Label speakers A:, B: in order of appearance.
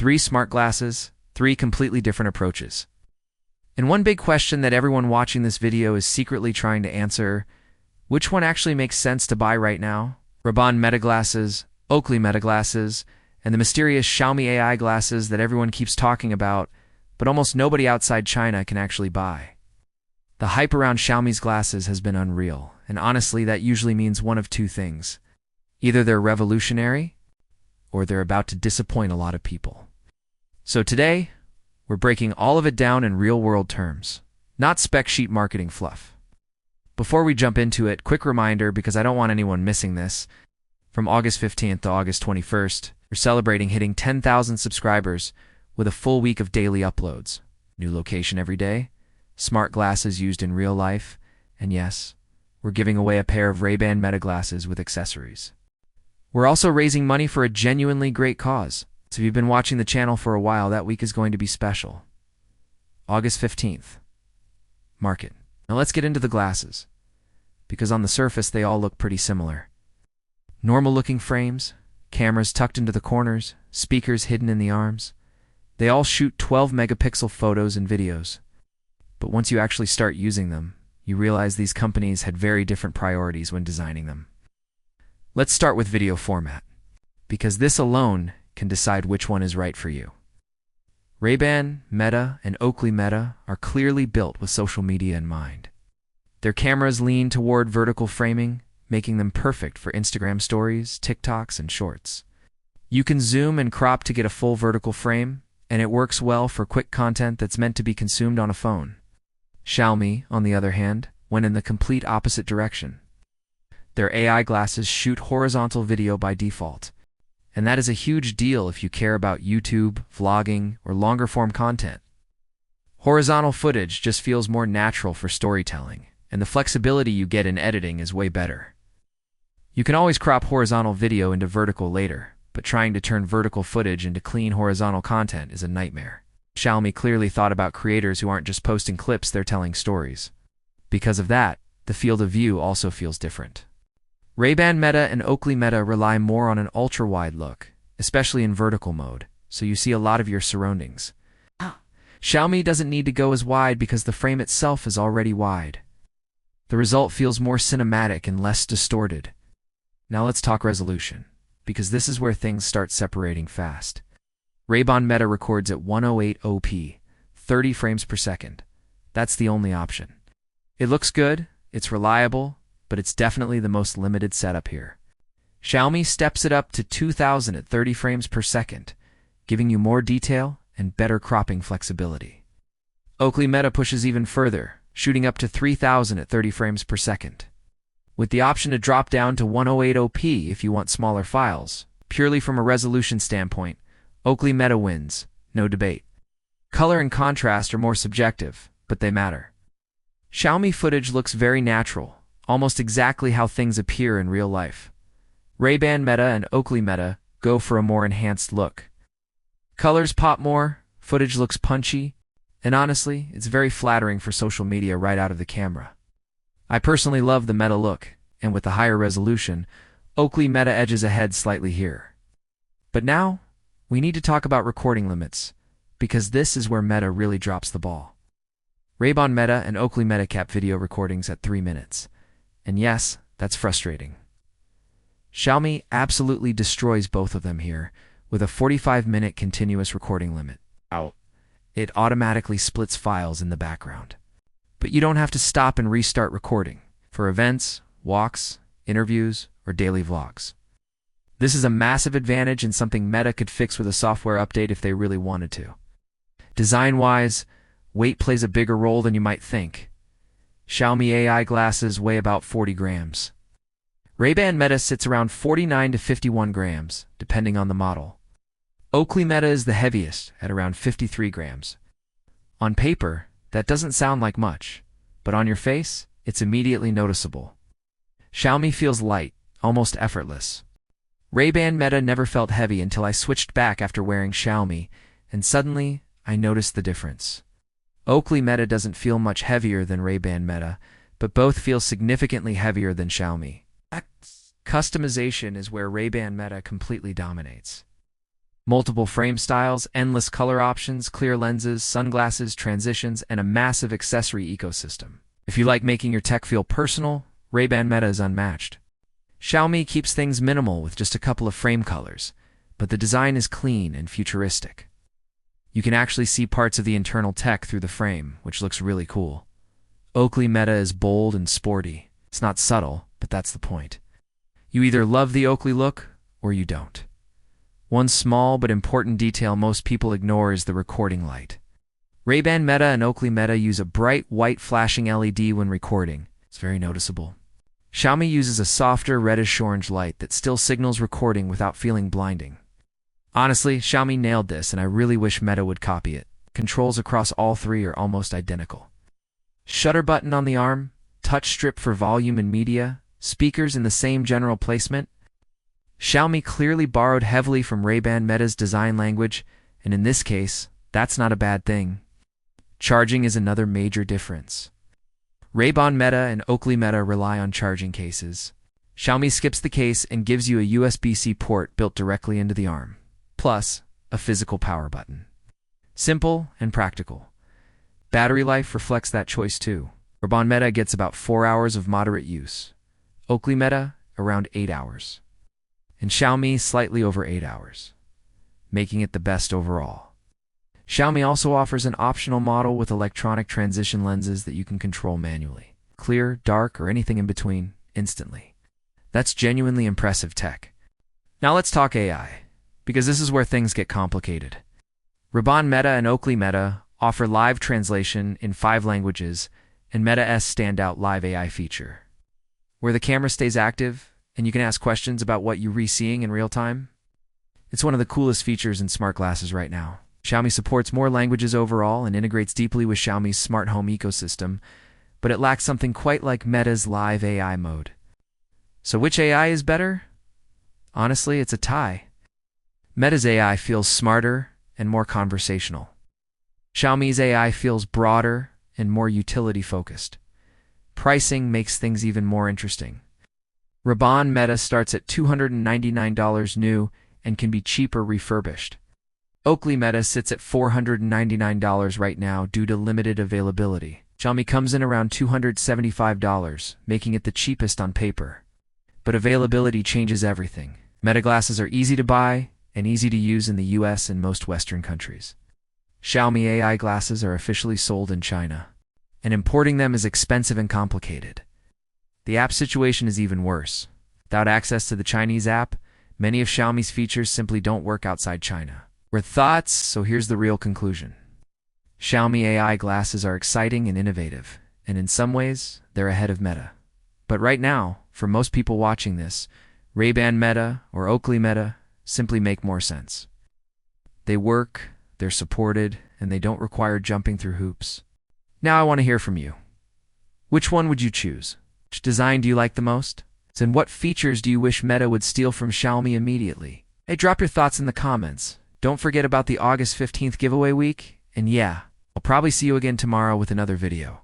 A: 3 smart glasses, 3 completely different approaches. And one big question that everyone watching this video is secretly trying to answer: which one actually makes sense to buy right now? Wearable Meta Glasses, Oakley Meta Glasses, and the mysterious Xiaomi AI glasses that everyone keeps talking about, but almost nobody outside China can actually buy. The hype around Xiaomi's glasses has been unreal, and honestly that usually means one of two things. Either they're revolutionary, or they're about to disappoint a lot of people. So today, we're breaking all of it down in real-world terms, not spec sheet marketing fluff. Before we jump into it, quick reminder, because I don't want anyone missing this: from August 15th to August 21st, we're celebrating hitting 10,000 subscribers with a full week of daily uploads. New location every day, smart glasses used in real life, and yes, we're giving away a pair of Ray-Ban Meta Glasses with accessories. We're also raising money for a genuinely great cause, so if you've been watching the channel for a while, that week is going to be special. August 15th. Mark it. Now let's get into the glasses, because on the surface they all look pretty similar. Normal-looking frames, cameras tucked into the corners, speakers hidden in the arms. They all shoot 12-megapixel photos and videos. But once you actually start using them, you realize these companies had very different priorities when designing them. Let's start with video format, because this alone can decide which one is right for you. Ray-Ban, Meta, and Oakley Meta are clearly built with social media in mind. Their cameras lean toward vertical framing, making them perfect for Instagram stories, TikToks, and shorts. You can zoom and crop to get a full vertical frame, and it works well for quick content that's meant to be consumed on a phone. Xiaomi, on the other hand, went in the complete opposite direction. Their AI glasses shoot horizontal video by default, and that is a huge deal if you care about YouTube, vlogging, or longer-form content. Horizontal footage just feels more natural for storytelling, and the flexibility you get in editing is way better. You can always crop horizontal video into vertical later, but trying to turn vertical footage into clean horizontal content is a nightmare. Xiaomi clearly thought about creators who aren't just posting clips, they're telling stories. Because of that, the field of view also feels different. Ray-Ban Meta and Oakley Meta rely more on an ultra-wide look, especially in vertical mode, so you see a lot of your surroundings. Xiaomi doesn't need to go as wide because the frame itself is already wide. The result feels more cinematic and less distorted. Now let's talk resolution, because this is where things start separating fast. Ray-Ban Meta records at 108p, 30 frames per second. That's the only option. It looks good, it's reliable, but it's definitely the most limited setup here. Xiaomi steps it up to 2000 at 30 frames per second, giving you more detail and better cropping flexibility. Oakley Meta pushes even further, shooting up to 3000 at 30 frames per second, with the option to drop down to 108p if you want smaller files. Purely from a resolution standpoint, Oakley Meta wins, no debate. Color and contrast are more subjective, but they matter. Xiaomi footage looks very natural, almost exactly how things appear in real life. Ray-Ban Meta and Oakley Meta go for a more enhanced look. Colors pop more, footage looks punchy, and honestly, it's very flattering for social media right out of the camera. I personally love the Meta look, and with the higher resolution, Oakley Meta edges ahead slightly here. But now, we need to talk about recording limits, because this is where Meta really drops the ball. Ray-Ban Meta and Oakley Meta cap video recordings at 3 minutes. And yes, that's frustrating. Xiaomi absolutely destroys both of them here, with a 45-minute continuous recording limit. It automatically splits files in the background. But you don't have to stop and restart recording for events, walks, interviews, or daily vlogs. This is a massive advantage and something Meta could fix with a software update if they really wanted to. Design-wise, weight plays a bigger role than you might think. Xiaomi AI glasses weigh about 40 grams. Ray-Ban Meta sits around 49 to 51 grams, depending on the model. Oakley Meta is the heaviest, at around 53 grams. On paper, that doesn't sound like much, but on your face, it's immediately noticeable. Xiaomi feels light, almost effortless. Ray-Ban Meta never felt heavy until I switched back after wearing Xiaomi, and suddenly, I noticed the difference. Oakley Meta doesn't feel much heavier than Ray-Ban Meta, but both feel significantly heavier than Xiaomi. Customization is where Ray-Ban Meta completely dominates. Multiple frame styles, endless color options, clear lenses, sunglasses, transitions, and a massive accessory ecosystem. If you like making your tech feel personal, Ray-Ban Meta is unmatched. Xiaomi keeps things minimal with just a couple of frame colors, but the design is clean and futuristic. You can actually see parts of the internal tech through the frame, which looks really cool. Oakley Meta is bold and sporty. It's not subtle, but that's the point. You either love the Oakley look, or you don't. One small but important detail most people ignore is the recording light. Ray-Ban Meta and Oakley Meta use a bright white flashing LED when recording. It's very noticeable. Xiaomi uses a softer reddish-orange light that still signals recording without feeling blinding. Honestly, Xiaomi nailed this, and I really wish Meta would copy it. Controls across all three are almost identical. Shutter button on the arm, touch strip for volume and media, speakers in the same general placement. Xiaomi clearly borrowed heavily from Ray-Ban Meta's design language, and in this case, that's not a bad thing. Charging is another major difference. Ray-Ban Meta and Oakley Meta rely on charging cases. Xiaomi skips the case and gives you a USB-C port built directly into the arm, plus a physical power button. Simple and practical. Battery life reflects that choice too. Ray-Ban Meta gets about 4 hours of moderate use. Oakley Meta, around 8 hours. And Xiaomi, slightly over 8 hours, making it the best overall. Xiaomi also offers an optional model with electronic transition lenses that you can control manually. Clear, dark, or anything in between, instantly. That's genuinely impressive tech. Now let's talk AI, because this is where things get complicated. Ray-Ban Meta and Oakley Meta offer live translation in 5 languages, and Meta's standout live AI feature, where the camera stays active, and you can ask questions about what you're seeing in real time. It's one of the coolest features in smart glasses right now. Xiaomi supports more languages overall and integrates deeply with Xiaomi's smart home ecosystem, but it lacks something quite like Meta's live AI mode. So which AI is better? Honestly, it's a tie. Meta's AI feels smarter and more conversational. Xiaomi's AI feels broader and more utility-focused. Pricing makes things even more interesting. Ray-Ban Meta starts at $299 new and can be cheaper refurbished. Oakley Meta sits at $499 right now due to limited availability. Xiaomi comes in around $275, making it the cheapest on paper. But availability changes everything. Meta glasses are easy to buy and easy to use in the US and most Western countries. Xiaomi AI glasses are officially sold in China, and importing them is expensive and complicated. The app situation is even worse. Without access to the Chinese app, many of Xiaomi's features simply don't work outside China. We're thoughts, so here's the real conclusion. Xiaomi AI glasses are exciting and innovative, and in some ways, they're ahead of Meta. But right now, for most people watching this, Ray-Ban Meta or Oakley Meta simply make more sense. They work, they're supported, and they don't require jumping through hoops. Now I want to hear from you. Which one would you choose? Which design do you like the most? And what features do you wish Meta would steal from Xiaomi immediately? Hey, drop your thoughts in the comments. Don't forget about the August 15th giveaway week. And yeah, I'll probably see you again tomorrow with another video.